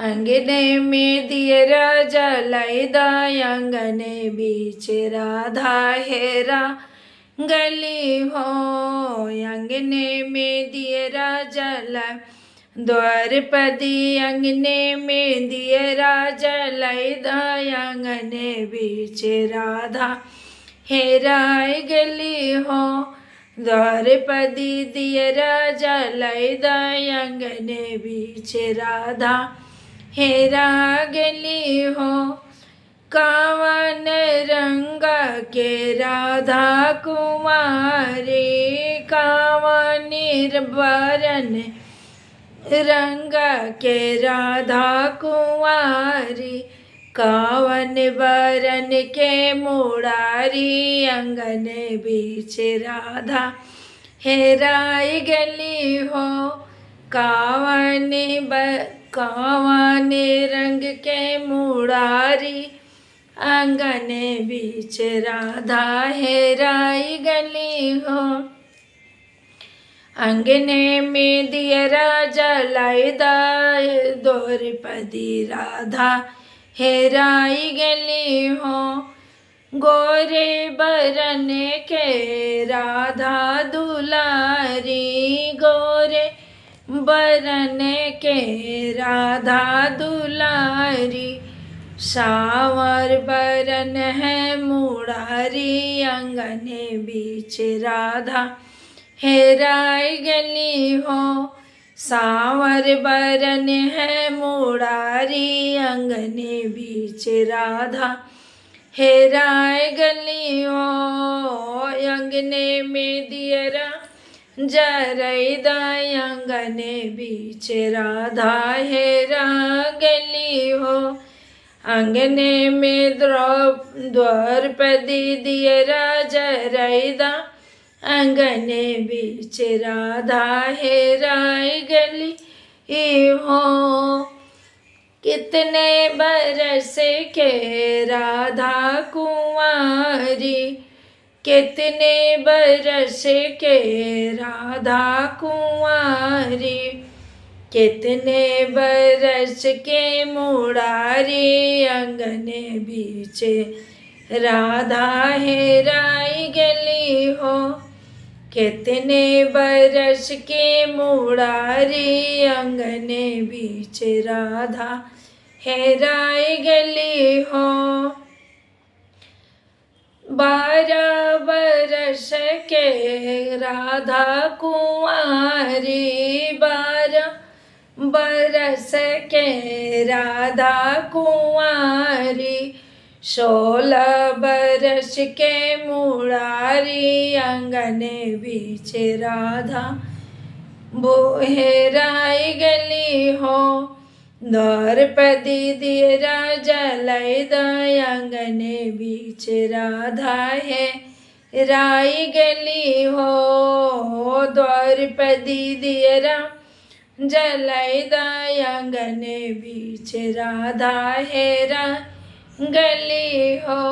अंगने में दियरा जलाई दा अंगने बीच राधा हेरा गली हो। अंगने में दियरा जला द्वारपदी अंगने में दियरा जलाई दा अंगने बीच राधा हेराय गली हो। द्वारपदी दियरा जलाई दा अंगने बीच राधा हेरा गली हो। कावन रंग के राधा कुमारी कावनी बरन रंग के राधा कुंवारी कावन बरन के मुरारी अंगन बीच राधा हेराई गली हो। कावन रंग के मुरारी अंगन बीच राधा हेराई गली हो। अंगने में दियरा जलाई दा द्वारपदी राधा हेराई गली हो। गोरे बरन के राधा दुलारी गोरे बरन के राधा दुलारी सावर बरन है मुरारी अंगने बीच राधा हेराई गली हो। सावर बरन है मुरारी अंगने बीच राधा हेराई गली हो। अंगने में दियरा जरई दा अंगने बीच राधा हेरा गली हो। अंगने में द्वारपदी दियरा जरई दा अंगने बीच राधा हेराई गली हो। कितने बरस के राधा कुंवारी कितने बरस के राधा कुंवारी कितने बरस के मुरारी अंगने बीच राधा हेराई गली हो। कितने बरस के मुरारी अंगने बीच राधा हेराई गली हो। 12 बरस के राधा कुंवारी 12 बरस के राधा कुंवारी 16 बरस के मुरारी अंगने बीच राधा वो हेराई गली हो। द्वारपदी दियरा जलाई दा अंगने बीच राधा हेराई गली हो। द्वारपदी दियरा जलाई दा अंगने बीच राधा हेरा गली हो।